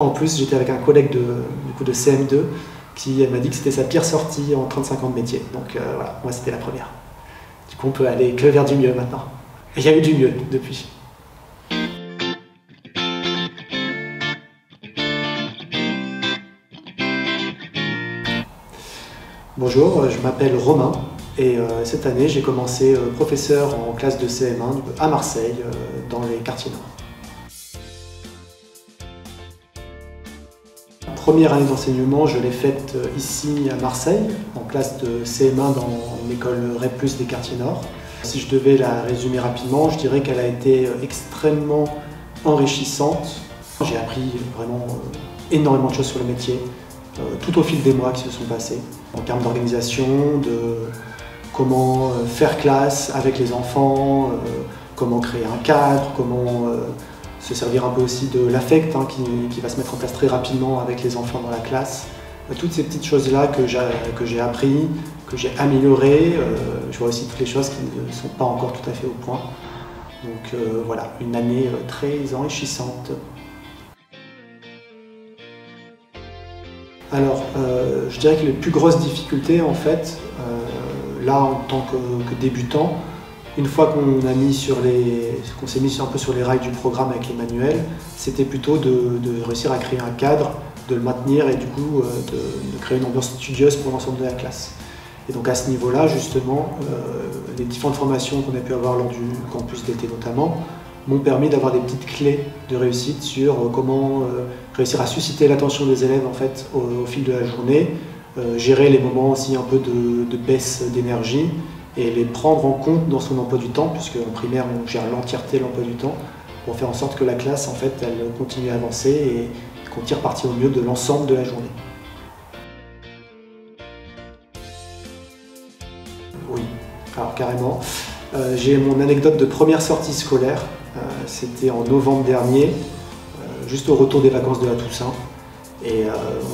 En plus, j'étais avec un collègue de CM2 qui m'a dit que c'était sa pire sortie en 35 ans de métier. Donc voilà, moi c'était la première. Du coup, on peut aller que vers du mieux maintenant. Et il y a eu du mieux depuis. Bonjour, je m'appelle Romain et cette année j'ai commencé professeur en classe de CM1 à Marseille, dans les quartiers nord. La première année d'enseignement, je l'ai faite ici à Marseille, en classe de CM1 dans l'école REP+ des quartiers nord. Si je devais la résumer rapidement, je dirais qu'elle a été extrêmement enrichissante. J'ai appris vraiment énormément de choses sur le métier, tout au fil des mois qui se sont passés, en termes d'organisation, de comment faire classe avec les enfants, comment créer un cadre, comment se servir un peu aussi de l'affect qui va se mettre en place très rapidement avec les enfants dans la classe. Toutes ces petites choses-là que j'ai appris, que j'ai améliorées. Je vois aussi toutes les choses qui ne sont pas encore tout à fait au point. Donc voilà, une année très enrichissante. Alors, je dirais que les plus grosses difficultés, en fait, là en tant que débutant, une fois qu'on s'est mis un peu sur les rails du programme avec les manuels, c'était plutôt de réussir à créer un cadre, de le maintenir et du coup de créer une ambiance studieuse pour l'ensemble de la classe. Et donc à ce niveau-là, justement, les différentes formations qu'on a pu avoir lors du campus d'été notamment, m'ont permis d'avoir des petites clés de réussite sur comment réussir à susciter l'attention des élèves en fait, au fil de la journée, gérer les moments aussi un peu de baisse d'énergie et les prendre en compte dans son emploi du temps, puisque en primaire on gère l'entièreté de l'emploi du temps, pour faire en sorte que la classe en fait, elle continue à avancer et qu'on tire parti au mieux de l'ensemble de la journée. Oui, alors carrément. J'ai mon anecdote de première sortie scolaire, c'était en novembre dernier, juste au retour des vacances de la Toussaint. Et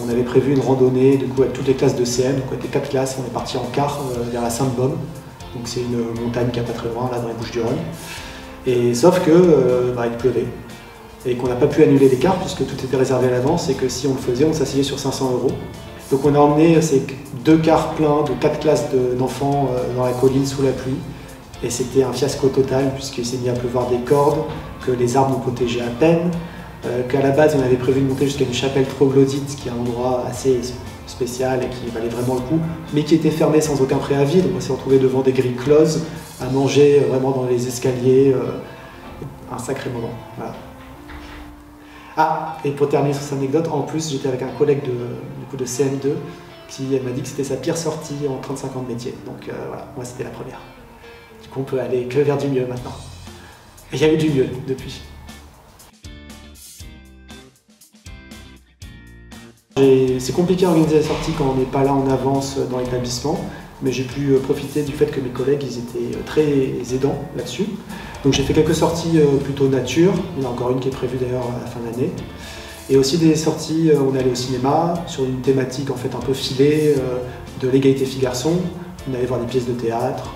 on avait prévu une randonnée du coup, avec toutes les classes de CM, donc avec les 4 classes, on est parti en car vers la Sainte-Baume. Donc c'est une montagne qui n'est pas très loin, là dans les Bouches-du-Rhône. Et sauf que il pleuvait et qu'on n'a pas pu annuler les cars puisque tout était réservé à l'avance et que si on le faisait, on s'asseyait sur 500 €. Donc on a emmené ces 2 cars pleins de 4 classes d'enfants dans la colline sous la pluie. Et c'était un fiasco total puisqu'il s'est mis à pleuvoir des cordes, que les arbres nous protégeaient à peine, qu'à la base on avait prévu de monter jusqu'à une chapelle troglodyte qui est un endroit assez spécial et qui valait vraiment le coup, mais qui était fermé sans aucun préavis. Donc on s'est retrouvé devant des grilles closes, à manger vraiment dans les escaliers, un sacré moment. Voilà. Ah, et pour terminer sur cette anecdote, en plus j'étais avec un collègue de CM2 qui m'a dit que c'était sa pire sortie en 35 ans de métier. Donc voilà, moi c'était la première. Du coup on peut aller que vers du mieux maintenant. Et il y a eu du mieux depuis. C'est compliqué à organiser la sortie quand on n'est pas là en avance dans l'établissement, mais j'ai pu profiter du fait que mes collègues ils étaient très aidants là-dessus. Donc j'ai fait quelques sorties plutôt nature, il y en a encore une qui est prévue d'ailleurs à la fin de l'année. Et aussi des sorties, on est allé au cinéma sur une thématique en fait un peu filée de l'égalité filles-garçons. On allait voir des pièces de théâtre.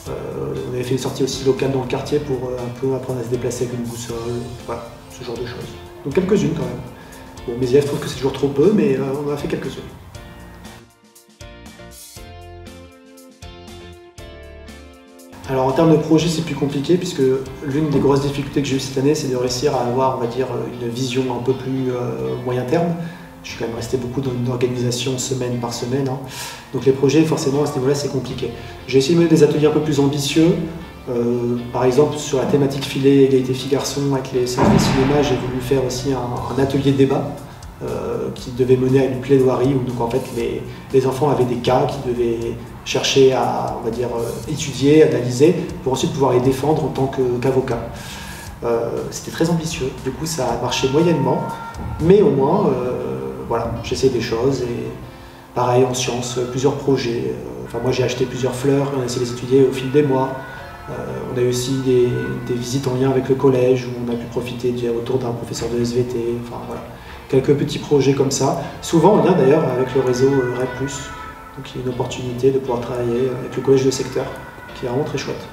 On avait fait une sortie aussi locale dans le quartier pour un peu apprendre à se déplacer avec une boussole, voilà, ce genre de choses. Donc quelques-unes quand même. Bon, mes élèves trouvent que c'est toujours trop peu, mais on en a fait quelques-unes. Alors en termes de projet, c'est plus compliqué puisque l'une des grosses difficultés que j'ai eues cette année, c'est de réussir à avoir, on va dire, une vision un peu plus moyen terme. Je suis quand même resté beaucoup dans une organisation semaine par semaine. Hein. Donc les projets, forcément, à ce niveau-là, c'est compliqué. J'ai essayé de mener des ateliers un peu plus ambitieux. Par exemple, sur la thématique filée égalité filles-garçons avec les séances de cinéma, j'ai voulu faire aussi un atelier de débat qui devait mener à une plaidoirie où donc, en fait, les enfants avaient des cas qu'ils devaient chercher à, on va dire, étudier, analyser, pour ensuite pouvoir les défendre en tant qu'avocats. C'était très ambitieux, du coup ça a marché moyennement, mais au moins, voilà, j'essaie des choses et pareil en sciences, plusieurs projets. Enfin, moi j'ai acheté plusieurs fleurs, on a essayé de les étudier au fil des mois. On a eu aussi des visites en lien avec le collège où on a pu profiter du retour d'un professeur de SVT, enfin voilà. Quelques petits projets comme ça, souvent en lien d'ailleurs avec le réseau REP+. Donc il y a une opportunité de pouvoir travailler avec le collège de secteur, qui est vraiment très chouette.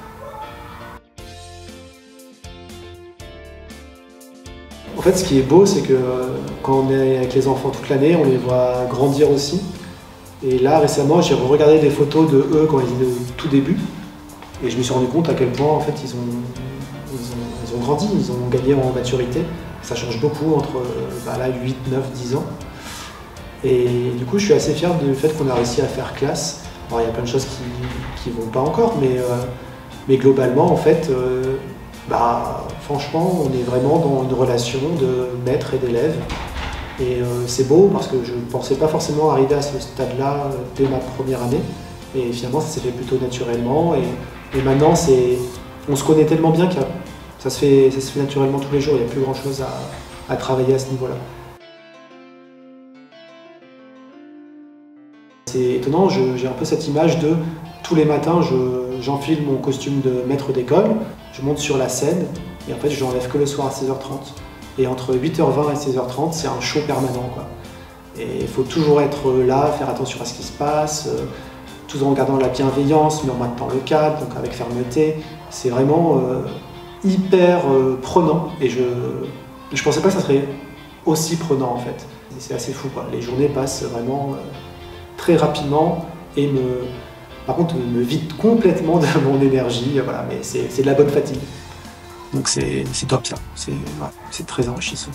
En fait, ce qui est beau, c'est que quand on est avec les enfants toute l'année, on les voit grandir aussi. Et là, récemment, j'ai regardé des photos de eux quand ils étaient au tout début. Et je me suis rendu compte à quel point, en fait, ils ont grandi, ils ont gagné en maturité. Ça change beaucoup entre là, 8, 9, 10 ans. Et du coup, je suis assez fier du fait qu'on a réussi à faire classe. Alors, il y a plein de choses qui vont pas encore, mais globalement, en fait, franchement, on est vraiment dans une relation de maître et d'élève. Et c'est beau parce que je ne pensais pas forcément arriver à ce stade-là dès ma première année. Et finalement, ça s'est fait plutôt naturellement. Et maintenant, on se connaît tellement bien que ça se fait naturellement tous les jours. Il n'y a plus grand-chose à travailler à ce niveau-là. C'est étonnant, j'ai un peu cette image de tous les matins, j'enfile mon costume de maître d'école, je monte sur la scène et en fait je l'enlève que le soir à 16h30. Et entre 8h20 et 16h30, c'est un show permanent, quoi. Et il faut toujours être là, faire attention à ce qui se passe, tout en gardant la bienveillance, mais en maintenant le cadre, donc avec fermeté. C'est vraiment hyper prenant et je pensais pas que ça serait aussi prenant en fait. C'est assez fou, quoi. Les journées passent vraiment très rapidement et par contre me vide complètement de mon énergie, voilà, mais c'est de la bonne fatigue. Donc c'est top ça, c'est très enrichissant.